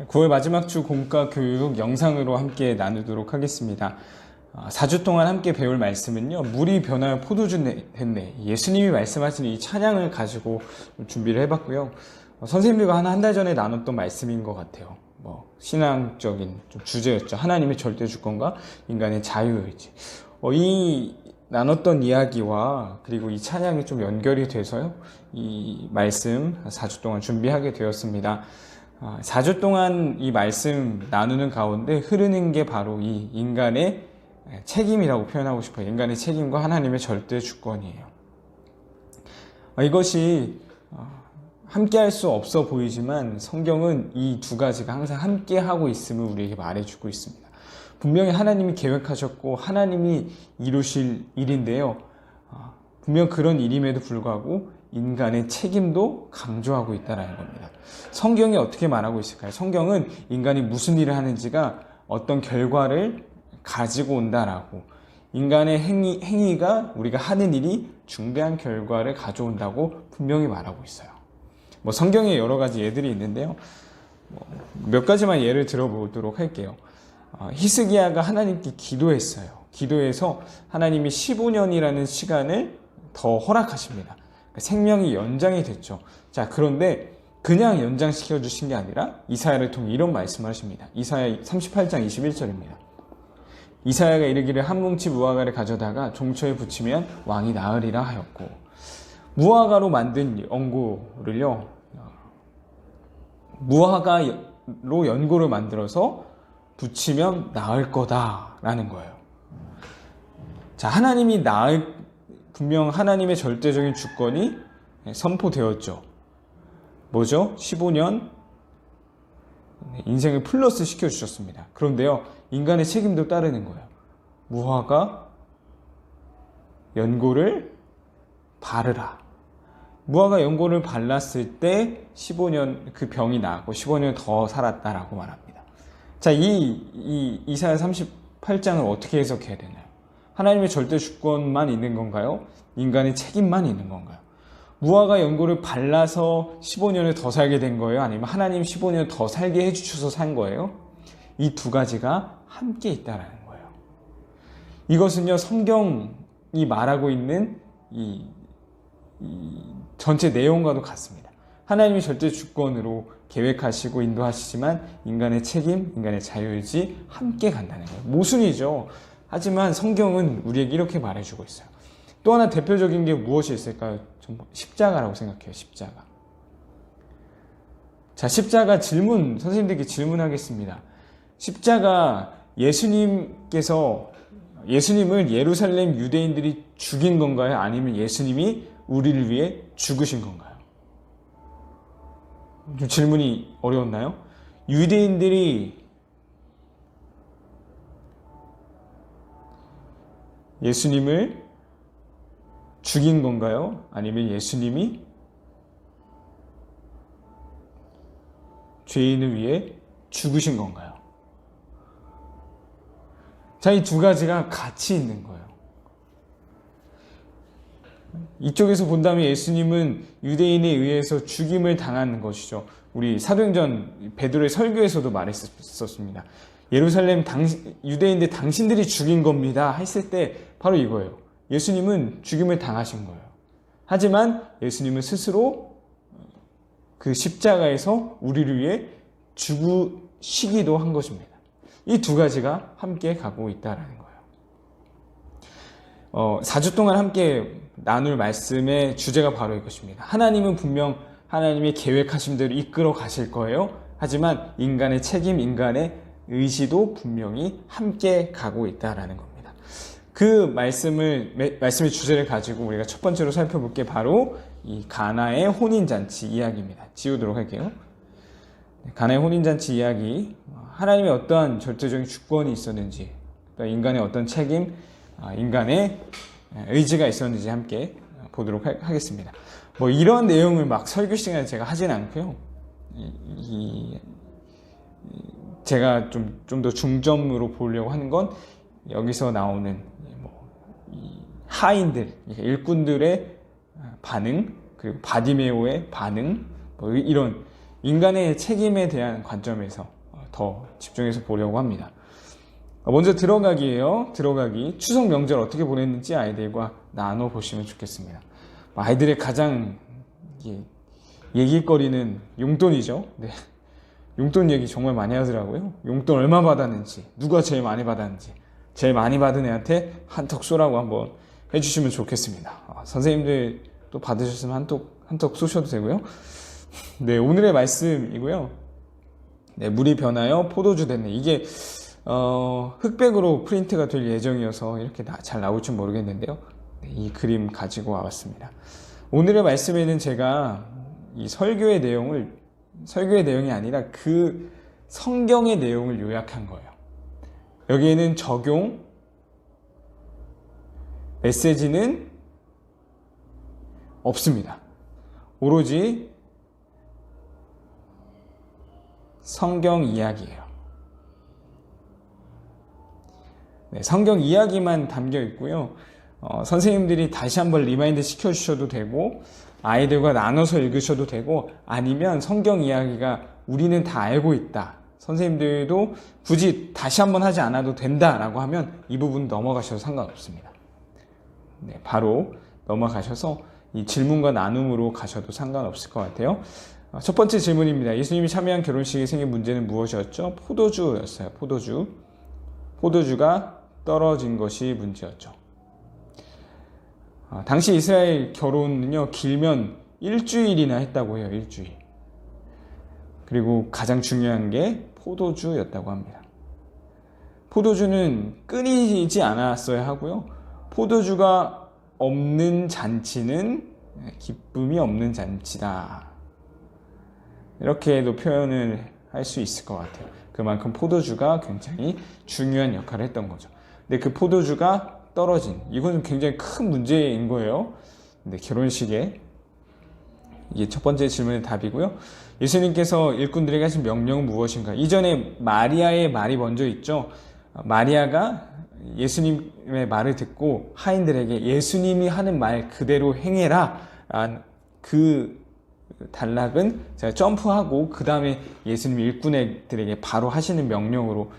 9월 마지막 주 공과 교육 영상으로 함께 나누도록 하겠습니다. 4주 동안 함께 배울 말씀은요, 물이 변하여 포도주 됐네, 예수님이 말씀하시는 이 찬양을 가지고 준비를 해봤고요. 선생님들과 한 달 전에 나눴던 말씀인 것 같아요. 신앙적인 좀 주제였죠. 하나님의 절대 주권과 인간의 자유의지. 이 나눴던 이야기와 그리고 이 찬양이 좀 연결이 돼서요, 이 말씀 4주 동안 준비하게 되었습니다. 4주 동안 이 말씀 나누는 가운데 흐르는 게 바로 이 인간의 책임이라고 표현하고 싶어요. 인간의 책임과 하나님의 절대 주권이에요. 이것이 함께 할 수 없어 보이지만 성경은 이 두 가지가 항상 함께 하고 있음을 우리에게 말해주고 있습니다. 분명히 하나님이 계획하셨고 하나님이 이루실 일인데요, 분명 그런 일임에도 불구하고 인간의 책임도 강조하고 있다는 겁니다. 성경이 어떻게 말하고 있을까요? 성경은 인간이 무슨 일을 하는지가 어떤 결과를 가지고 온다라고, 인간의 행위가 우리가 하는 일이 중대한 결과를 가져온다고 분명히 말하고 있어요. 성경에 여러 가지 예들이 있는데요, 몇 가지만 예를 들어보도록 할게요. 히스기야가 하나님께 기도했어요. 기도해서 하나님이 15년이라는 시간을 더 허락하십니다. 생명이 연장이 됐죠. 자, 그런데 그냥 연장시켜 주신 게 아니라 이사야를 통해 이런 말씀을 하십니다. 이사야 38장 21절입니다. 이사야가 이르기를 한 뭉치 무화과를 가져다가 종초에 붙이면 왕이 나으리라 하였고, 무화과로 만든 연고를요, 무화과로 연고를 만들어서 붙이면 나을 거다라는 거예요. 자, 분명 하나님의 절대적인 주권이 선포되었죠. 뭐죠? 15년 인생을 플러스 시켜주셨습니다. 그런데요, 인간의 책임도 따르는 거예요. 무화과 연고를 바르라. 무화과 연고를 발랐을 때 15년 그 병이 나았고 15년 더 살았다라고 말합니다. 자, 이사야 38장을 어떻게 해석해야 되나요? 하나님의 절대 주권만 있는 건가요? 인간의 책임만 있는 건가요? 무화과 연고를 발라서 15년을 더 살게 된 거예요? 아니면 하나님 15년 더 살게 해주셔서 산 거예요? 이 두 가지가 함께 있다는 거예요. 이것은요, 성경이 말하고 있는 이 전체 내용과도 같습니다. 하나님이 절대 주권으로 계획하시고 인도하시지만 인간의 책임, 인간의 자유의지 함께 간다는 거예요. 모순이죠. 하지만 성경은 우리에게 이렇게 말해주고 있어요. 또 하나 대표적인 게 무엇이 있을까요? 십자가라고 생각해요. 십자가. 자, 십자가 선생님들께 질문하겠습니다. 십자가, 예수님을 예루살렘 유대인들이 죽인 건가요? 아니면 예수님이 우리를 위해 죽으신 건가요? 좀 질문이 어려웠나요? 유대인들이 예수님을 죽인 건가요? 아니면 예수님이 죄인을 위해 죽으신 건가요? 자, 이 두 가지가 같이 있는 거예요. 이쪽에서 본다면 예수님은 유대인에 의해서 죽임을 당하는 것이죠. 우리 사도행전 베드로의 설교에서도 말했었습니다. 예루살렘 유대인들 당신들이 죽인 겁니다 했을 때 바로 이거예요. 예수님은 죽임을 당하신 거예요. 하지만 예수님은 스스로 그 십자가에서 우리를 위해 죽으시기도 한 것입니다. 이 두 가지가 함께 가고 있다는 거예요. 4주 동안 함께 나눌 말씀의 주제가 바로 이것입니다. 하나님은 분명 하나님의 계획하신 대로 이끌어 가실 거예요. 하지만 인간의 책임, 인간의 의지도 분명히 함께 가고 있다는 겁니다. 그 말씀의 주제를 가지고 우리가 첫 번째로 살펴볼 게 바로 이 가나의 혼인잔치 이야기입니다. 지우도록 할게요. 가나의 혼인잔치 이야기, 하나님의 어떠한 절대적인 주권이 있었는지, 또 인간의 어떤 책임, 인간의 의지가 있었는지 함께 보도록 하겠습니다. 이런 내용을 막 설교 시간에 제가 하진 않고요. 제가 좀 더 중점으로 보려고 하는 건 여기서 나오는 하인들, 일꾼들의 반응, 그리고 바디메오의 반응, 이런 인간의 책임에 대한 관점에서 더 집중해서 보려고 합니다. 먼저 들어가기예요. 들어가기. 추석 명절 어떻게 보냈는지 아이들과 나눠보시면 좋겠습니다. 아이들의 가장 얘기거리는 용돈이죠. 네. 용돈 얘기 정말 많이 하더라고요. 용돈 얼마 받았는지, 누가 제일 많이 받았는지, 제일 많이 받은 애한테 한턱 쏘라고 한번 해주시면 좋겠습니다. 선생님들 또 받으셨으면 한턱 쏘셔도 되고요. 네, 오늘의 말씀이고요. 네, 물이 변하여 포도주 됐네. 이게 흑백으로 프린트가 될 예정이어서 이렇게 잘 나올 줄 모르겠는데요. 네, 이 그림 가지고 와봤습니다. 오늘의 말씀에는 제가 이 설교의 내용이 아니라 그 성경의 내용을 요약한 거예요. 여기에는 적용, 메시지는 없습니다. 오로지 성경 이야기예요. 네, 성경 이야기만 담겨 있고요. 선생님들이 다시 한번 리마인드 시켜주셔도 되고, 아이들과 나눠서 읽으셔도 되고, 아니면 성경 이야기가 우리는 다 알고 있다, 선생님들도 굳이 다시 한번 하지 않아도 된다라고 하면 이 부분 넘어가셔도 상관없습니다. 네, 바로 넘어가셔서 이 질문과 나눔으로 가셔도 상관없을 것 같아요. 첫 번째 질문입니다. 예수님이 참여한 결혼식에 생긴 문제는 무엇이었죠? 포도주였어요. 포도주가 떨어진 것이 문제였죠. 당시 이스라엘 결혼은요, 길면 일주일이나 했다고 해요. 일주일. 그리고 가장 중요한 게 포도주였다고 합니다. 포도주는 끊이지 않았어야 하고요. 포도주가 없는 잔치는 기쁨이 없는 잔치다, 이렇게도 표현을 할 수 있을 것 같아요. 그만큼 포도주가 굉장히 중요한 역할을 했던 거죠. 근데 그 포도주가 떨어진, 이건 굉장히 큰 문제인 거예요. 근데 결혼식에 이게 첫 번째 질문의 답이고요. 예수님께서 일꾼들에게 하신 명령은 무엇인가? 이전에 마리아의 말이 먼저 있죠. 마리아가 예수님의 말을 듣고 하인들에게 예수님이 하는 말 그대로 행해라, 그 단락은 제가 점프하고 그 다음에 예수님 일꾼들에게 바로 하시는 명령으로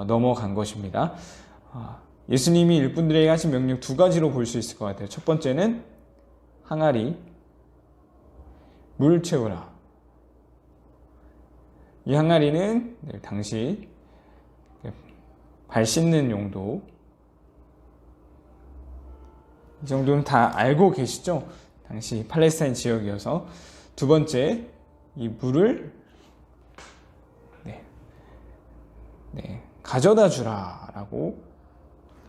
넘어간 것입니다. 예수님이 일꾼들에게 하신 명령 두 가지로 볼 수 있을 것 같아요. 첫 번째는 항아리, 물 채우라. 이 항아리는 당시 발 씻는 용도, 이 정도는 다 알고 계시죠? 당시 팔레스타인 지역이어서. 두 번째, 이 물을 가져다 주라라고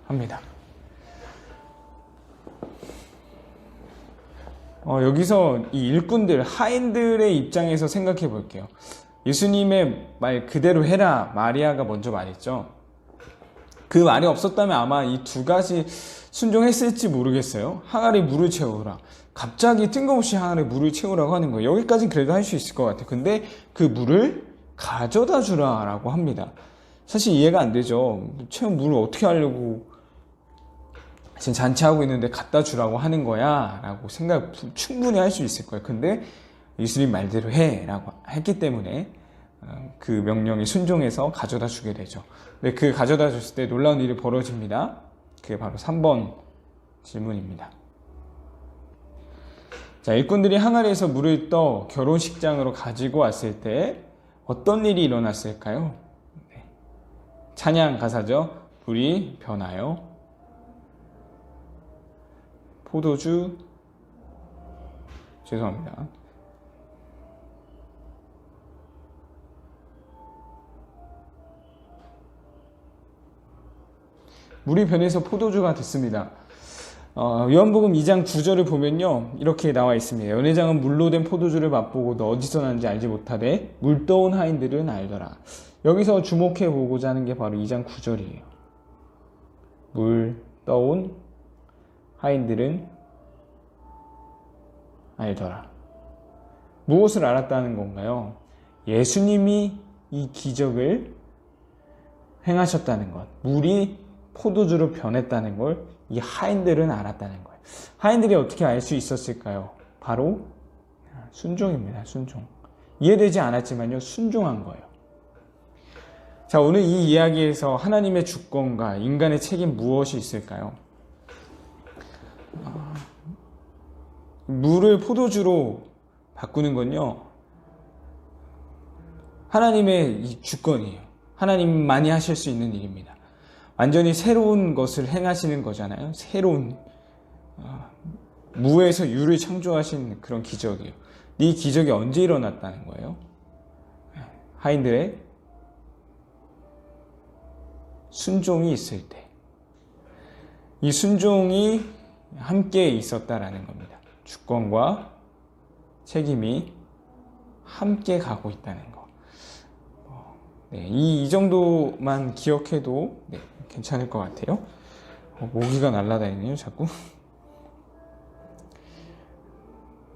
합니다. 여기서 이 일꾼들, 하인들의 입장에서 생각해 볼게요. 예수님의 말 그대로 해라, 마리아가 먼저 말했죠. 그 말이 없었다면 아마 이 두 가지 순종했을지 모르겠어요. 항아리 물을 채우라. 갑자기 뜬금없이 항아리 물을 채우라고 하는 거예요. 여기까지는 그래도 할 수 있을 것 같아요. 근데 그 물을 가져다 주라라고 합니다. 사실 이해가 안 되죠. 채운 물을 어떻게 하려고 지금 잔치하고 있는데 갖다 주라고 하는 거야 라고 생각 충분히 할 수 있을 거예요. 근데 예수님 말대로 해 라고 했기 때문에 그 명령에 순종해서 가져다 주게 되죠. 근데 그 가져다 줬을 때 놀라운 일이 벌어집니다. 그게 바로 3번 질문입니다. 자, 일꾼들이 항아리에서 물을 떠 결혼식장으로 가지고 왔을 때 어떤 일이 일어났을까요? 찬양 가사죠. 불이 변하여 포도주, 죄송합니다. 물이 변해서 포도주가 됐습니다. 요한복음 2장 9절을 보면요, 이렇게 나와 있습니다. 연회장은 물로 된 포도주를 맛보고 너 어디서 났는지 알지 못하되 물 떠온 하인들은 알더라. 여기서 주목해 보고자 하는 게 바로 2장 9절이에요. 물 떠온 하인들은 알더라. 무엇을 알았다는 건가요? 예수님이 이 기적을 행하셨다는 것, 물이 포도주로 변했다는 걸 이 하인들은 알았다는 거예요. 하인들이 어떻게 알 수 있었을까요? 바로 순종입니다. 순종. 이해되지 않았지만요, 순종한 거예요. 자, 오늘 이 이야기에서 하나님의 주권과 인간의 책임 무엇이 있을까요? 물을 포도주로 바꾸는 건요, 하나님의 이 주권이에요. 하나님만이 하실 수 있는 일입니다. 완전히 새로운 것을 행하시는 거잖아요. 새로운 무에서 유를 창조하신 그런 기적이에요. 이 기적이 언제 일어났다는 거예요? 하인들의 순종이 있을 때, 이 순종이 함께 있었다라는 겁니다. 주권과 책임이 함께 가고 있다는 거. 네, 이 정도만 기억해도 네, 괜찮을 것 같아요. 모기가 날아다니네요, 자꾸.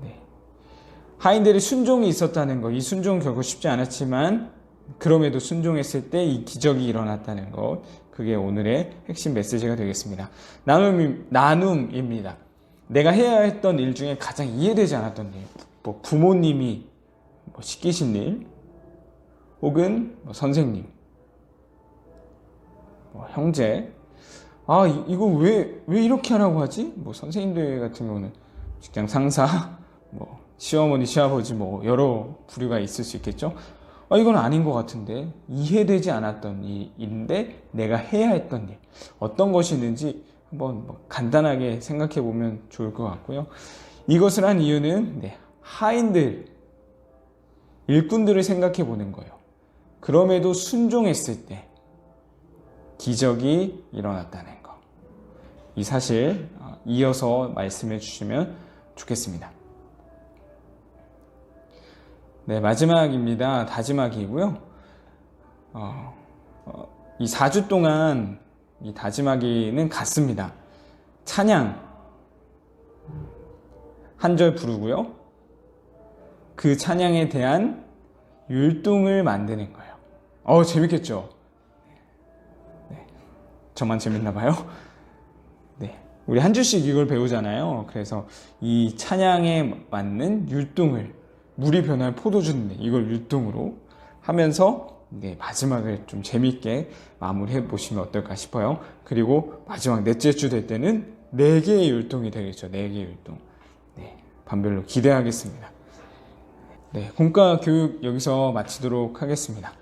네. 하인들의 순종이 있었다는 거, 이 순종은 결국 쉽지 않았지만 그럼에도 순종했을 때 이 기적이 일어났다는 것, 그게 오늘의 핵심 메시지가 되겠습니다. 나눔입니다. 내가 해야 했던 일 중에 가장 이해되지 않았던 일, 부모님이 시키신 일, 혹은 선생님, 형제, 이거 왜 이렇게 하라고 하지? 선생님들 같은 경우는 직장 상사, 시어머니, 시아버지, 여러 부류가 있을 수 있겠죠? 이건 아닌 것 같은데, 이해되지 않았던 일인데 내가 해야 했던 일, 어떤 것이 있는지 한번 간단하게 생각해 보면 좋을 것 같고요. 이것을 한 이유는 하인들, 일꾼들을 생각해 보는 거예요. 그럼에도 순종했을 때 기적이 일어났다는 거, 이 사실 이어서 말씀해 주시면 좋겠습니다. 네, 마지막입니다. 다짐하기이고요. 이 4주 동안 이 다짐하기는 같습니다. 찬양 한 절 부르고요, 그 찬양에 대한 율동을 만드는 거예요. 재밌겠죠? 네, 저만 재밌나 봐요. 네, 우리 한 주씩 이걸 배우잖아요. 그래서 이 찬양에 맞는 율동을, 물이 변할 포도주인데 이걸 율동으로 하면서 마지막을 좀 재밌게 마무리해 보시면 어떨까 싶어요. 그리고 마지막 넷째 주 될 때는 4개의 율동이 되겠죠. 4개의 율동. 네, 반별로 기대하겠습니다. 네, 공과 교육 여기서 마치도록 하겠습니다.